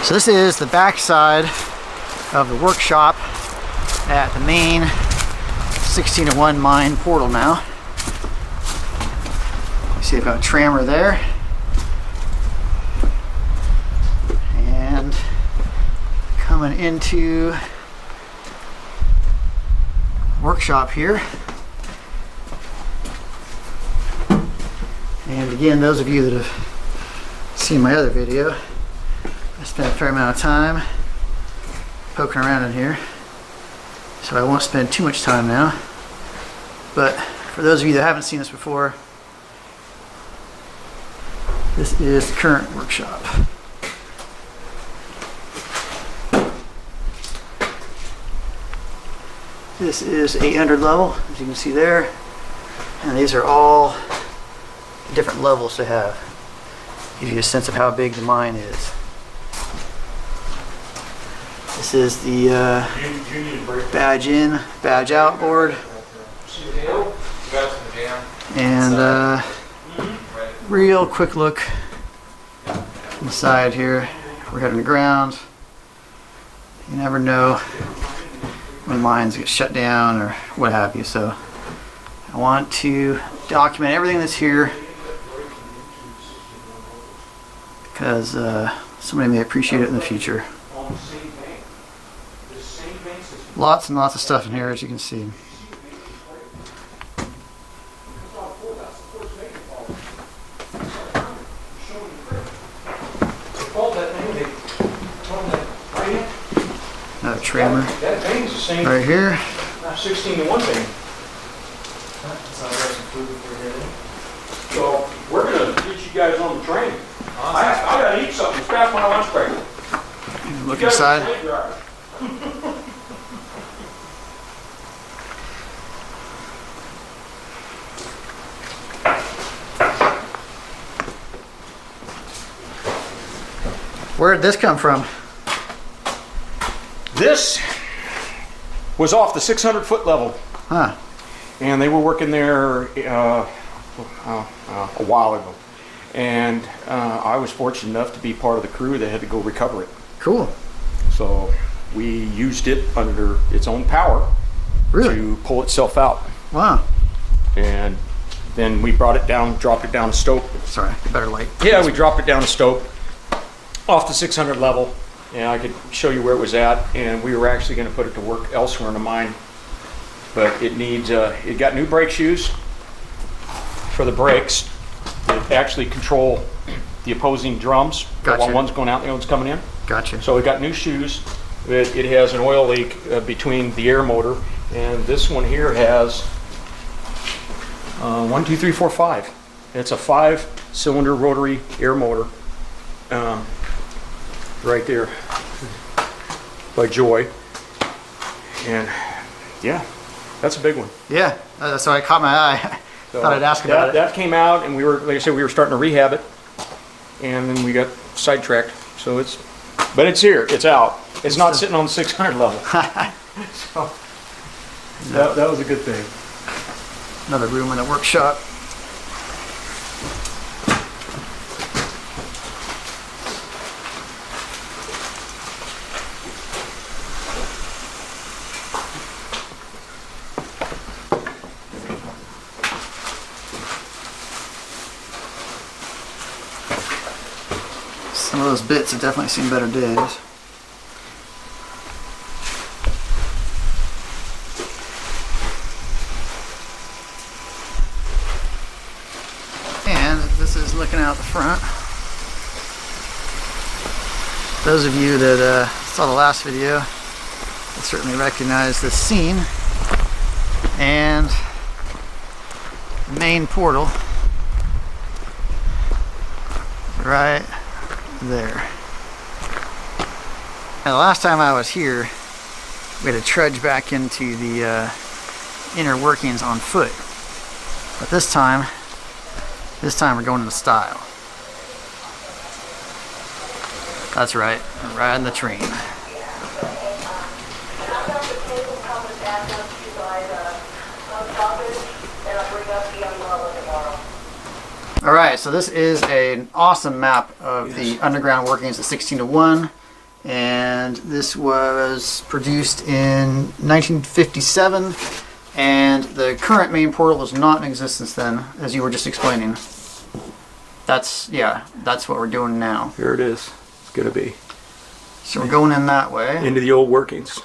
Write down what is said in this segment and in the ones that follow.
So this is the back side of the workshop at the main 1601 mine portal now. You see I've got a Trammer there. And coming into workshop here. And again, those of you that have seen my other video, I spent a fair amount of time poking around in here, so I won't spend too much time now. But for those of you that haven't seen this before, this is the current workshop. This is 800 level, as you can see there, and these are all different levels to have. Give you a sense of how big the mine is. This is the badge in, badge out board. And real quick look inside here. We're heading to ground. You never know when mines get shut down or what have you. So I want to document everything that's here because somebody may appreciate it in the future. Lots and lots of stuff in here, as you can see. Another Trammer right here. 16-to-1 thing. So we're gonna get you guys on the train. I gotta eat something. It's past my lunch break. Look inside. Where did this come from? This was off the 600-foot level. Huh. And they were working there a while ago. And I was fortunate enough to be part of the crew that had to go recover it. Cool. So we used it under its own power to pull itself out. Wow. And then we brought it down, dropped it down a stope. Sorry, better light. Yeah, we dropped it down a stope off the 600 level. And I could show you where it was at. And we were actually going to put it to work elsewhere in the mine. But it needs, it got new brake shoes for the brakes that actually control the opposing drums. Gotcha. One's going out, the other one's coming in. Gotcha. So it got new shoes. It has an oil leak between the air motor, and this one here has 1, 2, 3, 4, 5. It's a 5-cylinder rotary air motor, right there by Joy, and yeah, that's a big one. Yeah, so I caught my eye. So thought I'd ask about it. That came out, and we were, like I said, we were starting to rehab it, and then we got sidetracked. So but it's here, it's out. It's not sitting on the 600 level. So that was a good thing. Another room in the workshop. Some of those bits have definitely seen better days. And this is looking out the front. Those of you that saw the last video will certainly recognize this scene. And the main portal right there. Now, the last time I was here, we had to trudge back into the inner workings on foot. But this time we're going in style. That's right, we're riding the train. Alright, so this is an awesome map of the underground workings of 16-to-1. And this was produced in 1957, and the current main portal was not in existence then, as you were just explaining. That's what we're doing now. Here it is. It's gonna be. So we're going in that way. Into the old workings.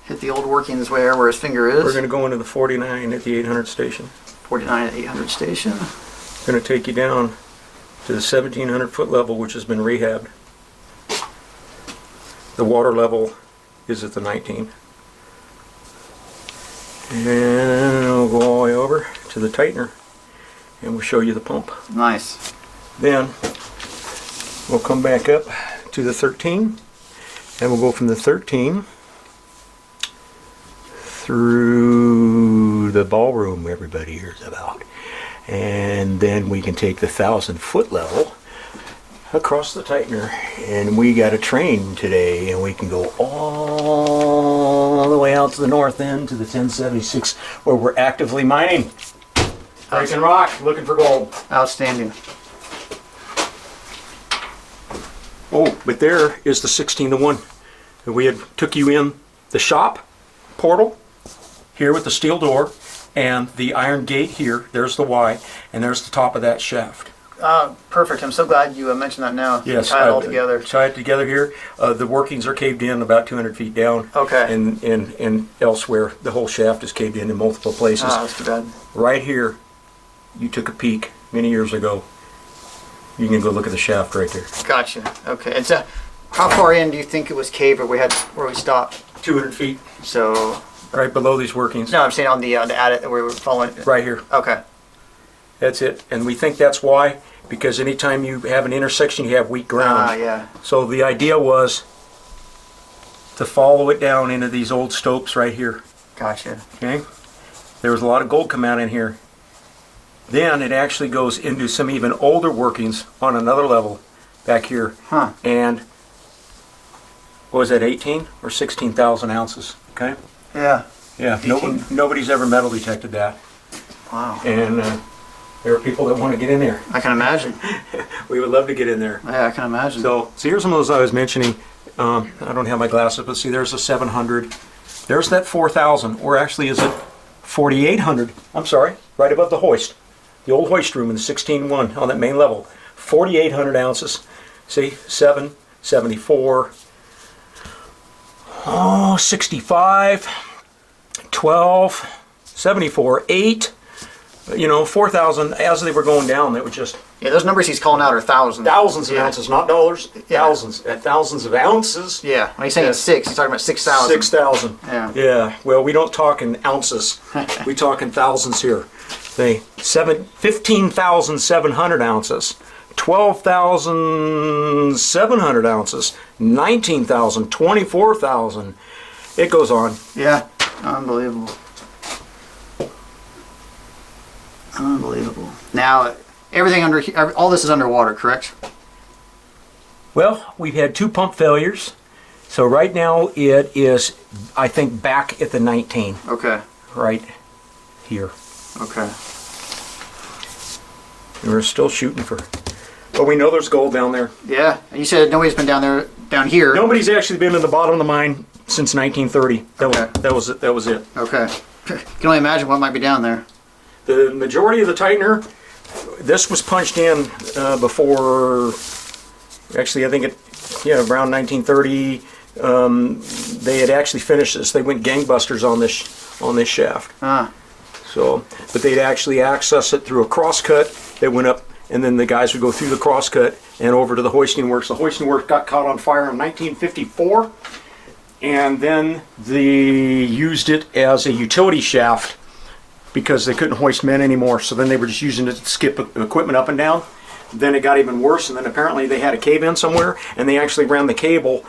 Hit the old workings where his finger is. We're gonna go into the 49 at the 800 station. 49 at 800 station. Gonna take you down to the 1700 foot level, which has been rehabbed. The water level is at the 19. And we'll go all the way over to the tightener and we'll show you the pump. Nice. Then we'll come back up to the 13 and we'll go from the 13 through the ballroom everybody hears about. And then we can take the 1000 foot level across the tightener, and we got a train today, and we can go all the way out to the north end to the 1076 where we're actively mining. Breaking rock, looking for gold. Outstanding. Oh, but there is the 16-to-1. We had took you in the shop portal here with the steel door and the iron gate here. There's the Y, and there's the top of that shaft. Perfect. I'm so glad you mentioned that now. Yes, Tie it all together. Tie it together here. The workings are caved in about 200 feet down. Okay. And elsewhere, the whole shaft is caved in multiple places. That's too bad. Right here, you took a peek many years ago. You can go look at the shaft right there. Gotcha. Okay. And so, how far in do you think it was caved where we stopped? 200 feet. So. Right below these workings. No, I'm saying on the adit where we're following. Right here. Okay. That's it. And we think that's why, because anytime you have an intersection, you have weak ground. Yeah. So the idea was to follow it down into these old stopes right here. Gotcha. Okay? There was a lot of gold come out in here. Then it actually goes into some even older workings on another level back here. Huh. And what was that, 18 or 16,000 ounces? Okay? Yeah. Yeah. Nobody's ever metal detected that. Wow. And there are people that want to get in there. I can imagine. We would love to get in there. Yeah, I can imagine. So here's some of those I was mentioning. I don't have my glasses, but see, there's a 700. There's that 4,000, or actually is it 4,800? I'm sorry, right above the hoist. The old hoist room in the 16-1 on that main level. 4,800 ounces. See, 7, 74, 65, 12, 74, 8. 4,000 as they were going down. They were just those numbers he's calling out are thousands. Thousands of ounces, not dollars. Yeah. Thousands of ounces. Yeah, when he's saying it's 6, he's talking about 6,000. 6,000. Yeah. Yeah. Well, we don't talk in ounces. We talk in thousands here. 15,700 ounces, 12,700 ounces, 19,000, 24,000. It goes on. Yeah. Unbelievable. Unbelievable. Now, everything all this is underwater, correct? Well, we've had 2 pump failures. So right now it is, I think, back at the 19. Okay. Right here. Okay. And we're still shooting for, but we know there's gold down there. Yeah. And you said nobody's been down here. Nobody's actually been in the bottom of the mine since 1930. That was it. Okay. You can only imagine what might be down there. The majority of the tightener, this was punched in before, actually I think around 1930, they had actually finished this. They went gangbusters on this shaft. So, but they'd actually access it through a crosscut. They went up, and then the guys would go through the crosscut and over to the hoisting works. The hoisting works got caught on fire in 1954, and then they used it as a utility shaft because they couldn't hoist men anymore. So then they were just using it to skip equipment up and down. Then it got even worse, and then apparently they had a cave-in somewhere, and they actually ran the cable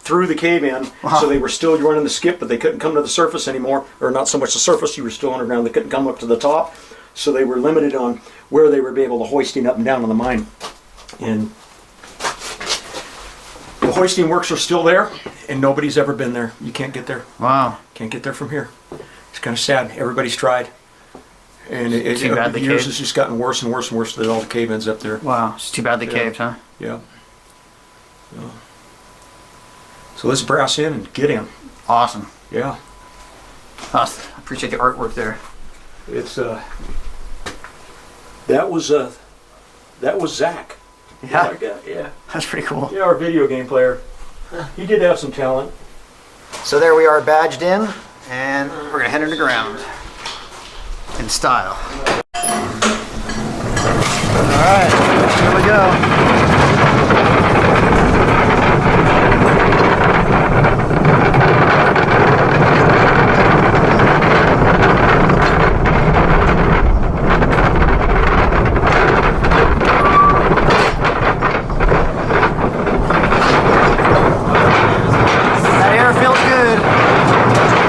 through the cave-in. Wow. So they were still running the skip, but they couldn't come to the surface anymore, or not so much the surface, you were still underground, they couldn't come up to the top. So they were limited on where they would be able to hoisting up and down on the mine. And the hoisting works are still there, and nobody's ever been there. You can't get there. Wow. Can't get there from here. It's kind of sad. Everybody's tried. And the years has just gotten worse and worse and worse with all the cave-ins up there. Wow. It's too bad they caved, huh? Yeah. So let's brass in and get him. Awesome. Yeah. I appreciate the artwork there. It's that was Zach. Yeah. Like that? Yeah. That's pretty cool. Yeah, our video game player. He did have some talent. So there we are, badged in, and we're gonna head underground in style. All right, here we go. That air feels good.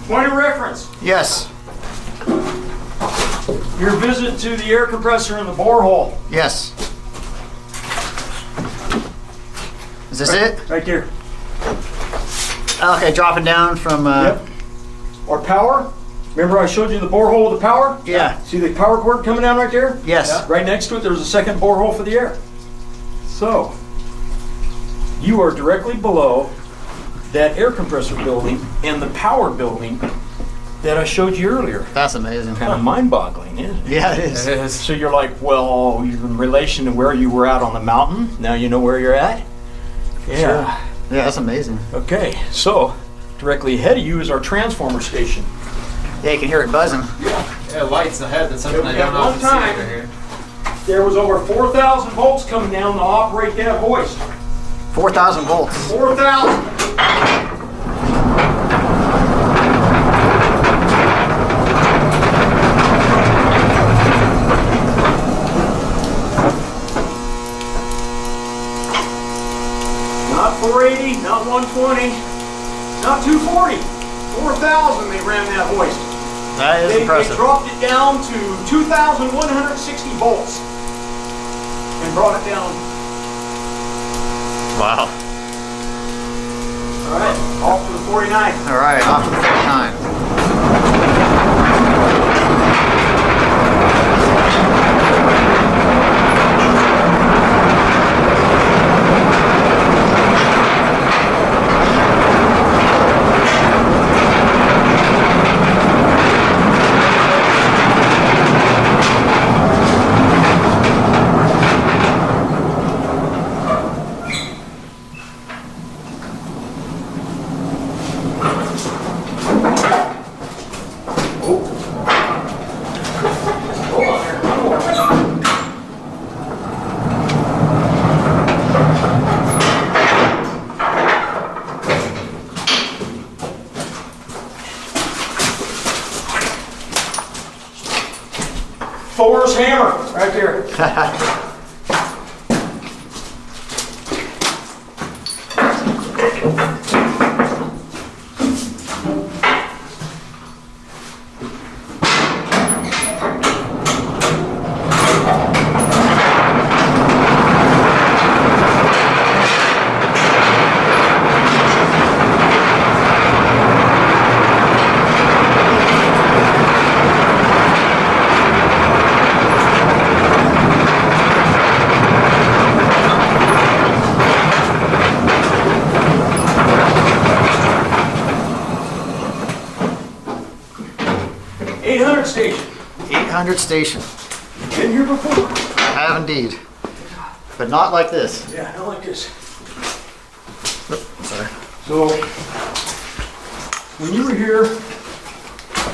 Point of reference. Yes, Your visit to the air compressor in the borehole. yes. Is this it? Right there. Okay, dropping down from, Yep. Our power. Remember I showed you the borehole with the power? Yeah. See the power cord coming down right there? Yes. Right next to it, there's a second borehole for the air. So, you are directly below that air compressor building and the power building that I showed you earlier. That's amazing. Kind of mind-boggling, isn't it? Yeah, it is. So you're like, well, you're in relation to where you were out on the mountain. Now you know where you're at? Yeah. Sure. Yeah, that's amazing. Okay, so directly ahead of you is our transformer station. Yeah, you can hear it buzzing. Yeah, lights ahead. That's something I At don't one often see time- over here. There was over 4,000 volts coming down to operate that hoist. 4,000 volts. 4,000. Not 480, not 120, not 240. 4,000 they ran that hoist. That is They impressive. dropped it down to 2,160 volts and brought it down. Wow. All right, off to the 49. All right, off to the 49. Thor's hammer, right there. 800 station. 800 station. Been here before. I have indeed. But not like this. Yeah, not like this. Sorry. So, when you were here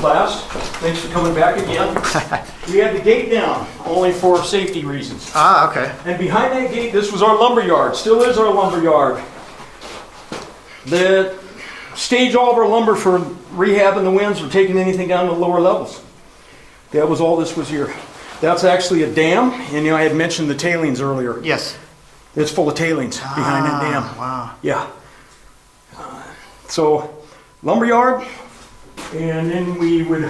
last, thanks for coming back again, we had the gate down, only for safety reasons. Ah, okay. And behind that gate, this was our lumber yard, still is our lumber yard. The stage all of our lumber for rehabbing the Winze or taking anything down to the lower levels. That was all this was here. That's actually a dam, and I had mentioned the tailings earlier. Yes. It's full of tailings behind that dam. Wow. Yeah. So, lumberyard, and then we would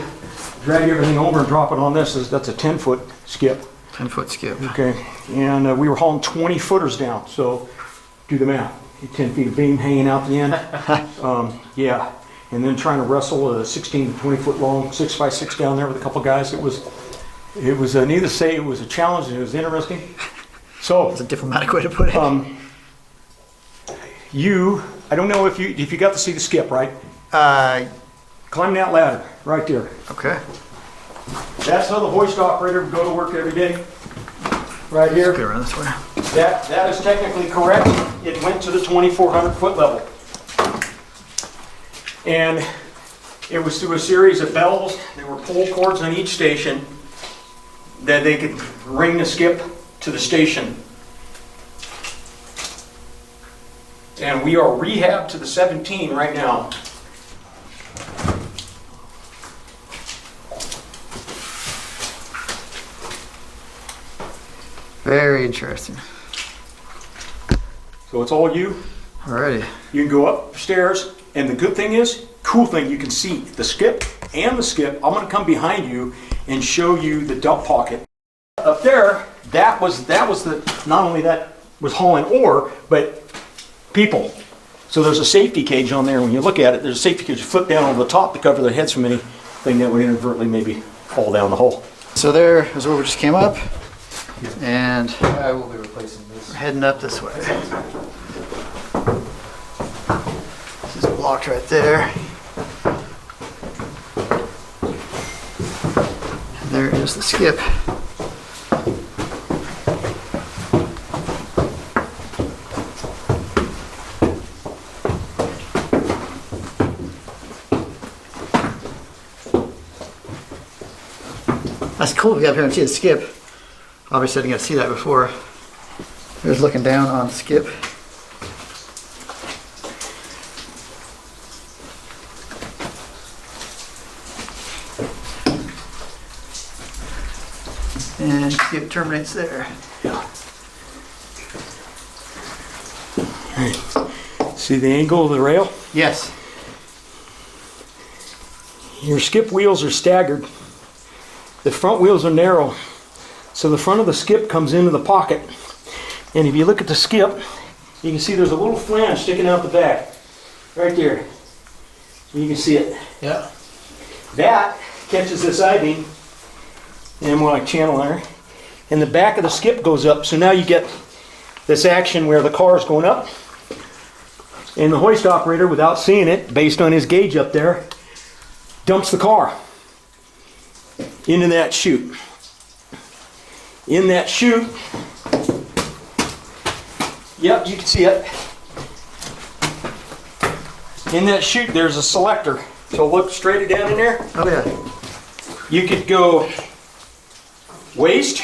drag everything over and drop it on this. That's a 10-foot skip. 10-foot skip. Okay. And we were hauling 20 footers down. So, do the math. 10 feet of beam hanging out the end. Yeah. And then trying to wrestle a 16 to 20 foot long 6x6 down there with a couple guys. It was needless to say, it was a challenge and it was interesting. So, That's a diplomatic way to put it. I don't know if you got to see the skip, right? Climb that ladder right there. Okay. That's how the hoist operator would go to work every day. Right Go here. around this way. That is technically correct. It went to the 2,400 foot level. And it was through a series of bells. There were pull cords on each station that they could ring the skip to the station. And we are rehabbed to the 17 right now. Very interesting. So it's all you. Alrighty. You can go upstairs, and the good thing is, cool thing, you can see the skip and the skip. I'm going to come behind you and show you the dump pocket. Up there, that was the, not only that was hauling ore, but people. So there's a safety cage on there. When you look at it, there's a safety cage flip down over the top to cover their heads from anything that would inadvertently maybe fall down the hole. So there is where we just came up. And I will be replacing this. we're heading up this way. This is blocked right there. And there is the skip. That's cool if you have here and see the skip. Obviously I didn't get to see that before. There's looking down on the skip. And skip terminates there. See the angle of the rail? Yes. Your skip wheels are staggered. The front wheels are narrow. So the front of the skip comes into the pocket. And if you look at the skip, you can see there's a little flange sticking out the back. Right there. You can see it. Yeah. That catches this I-beam. And more like channel iron. And the back of the skip goes up. So now you get this action where the car is going up. And the hoist operator, without seeing it, based on his gauge up there, dumps the car into that chute. In that chute, yep, you can see it. In that chute, there's a selector. So look straight down in there. Oh yeah. You could go waste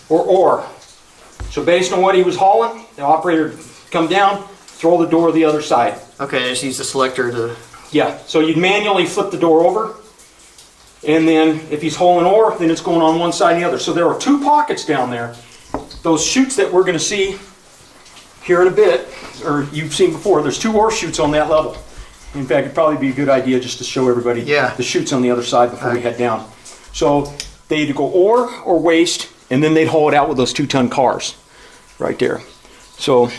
or ore. So based on what he was hauling, the operator would come down, throw the door the other side. Okay, just use the selector to... Yeah, so you'd manually flip the door over. And then if he's hauling ore, then it's going on one side and the other. So there are two pockets down there. Those chutes that we're going to see here in a bit, or you've seen before, there's two ore chutes on that level. In fact, it'd probably be a good idea just to show everybody the chutes on the other side before we head down. So they either go ore or waste, and then they'd haul it out with those 2-ton cars right there. So,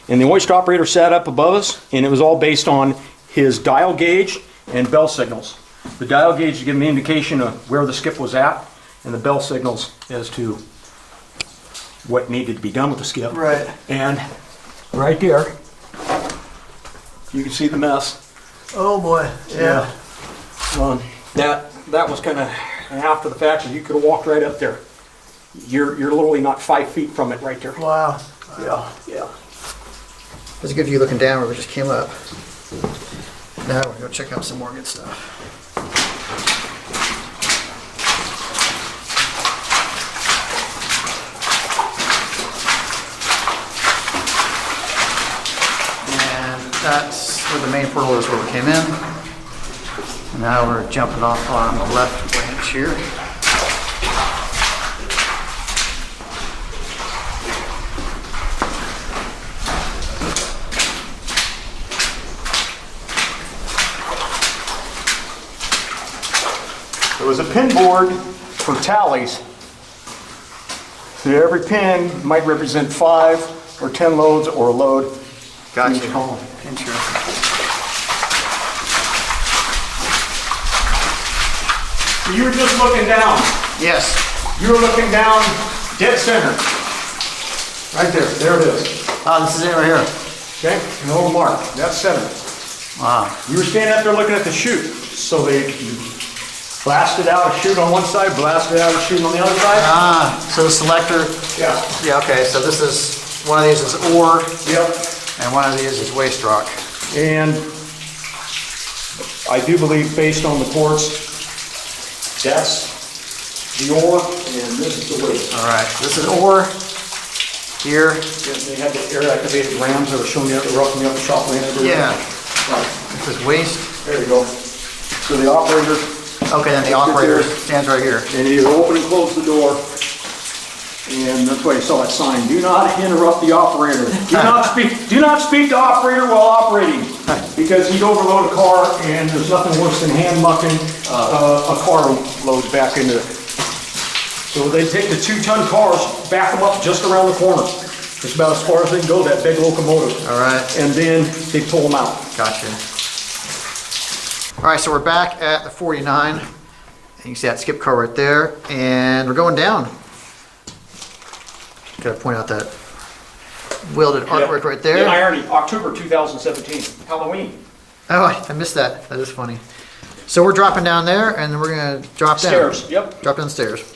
and the hoist operator sat up above us, and it was all based on his dial gauge and bell signals. The dial gauge to give him an indication of where the skip was at, and the bell signals as to what needed to be done with the skip. Right. And right there, you can see the mess. Oh boy. Yeah. that was kind of after the fact, and you could have walked right up there. You're literally not 5 feet from it right there. Wow. Yeah, yeah. There's a good view looking down where we just came up. Now we're gonna go check out some more good stuff. And that's where the main portal is, where we came in. And now we're jumping off on the left branch here. There was a pin board for tallies. So every pin might represent 5 or 10 loads or a load. Gotcha. Each column. Interesting. So you were just looking down. Yes. You were looking down dead center. Right there. There it is. Oh, this is it right here. Okay? An old mark. That's center. Wow. You were standing up there looking at the chute. So they blasted out a chute on one side, blasted out a chute on the other side. Ah, so the selector. Yeah. Yeah, okay, so this is, one of these is ore, Yep. and one of these is waste rock. And I do believe, based on the ports, that's the ore and this is the waste. All right, this is ore here. They had the air-activated rams that were showing you that were up in the upper shop land. Yeah, Right. this is waste. There you go. So the operator, Okay, then the operator stands right here. and you open and close the door. And that's why you saw that sign, do not interrupt the operator. Do not speak to operator while operating. Because he'd overload a car and there's nothing worse than hand mucking a car load back into it. So they take the 2-ton cars, back them up just around the corner. It's about as far as they can go, that big locomotive. All right, And then they pull them out. gotcha. All right, so we're back at the 49. You can see that skip car right there, and we're going down. Gotta point out that welded artwork right there. Yeah, irony, October 2017, Halloween. Oh, I missed that. That is funny. So we're dropping down there, and then we're gonna drop down. Stairs, yep. Drop down the stairs.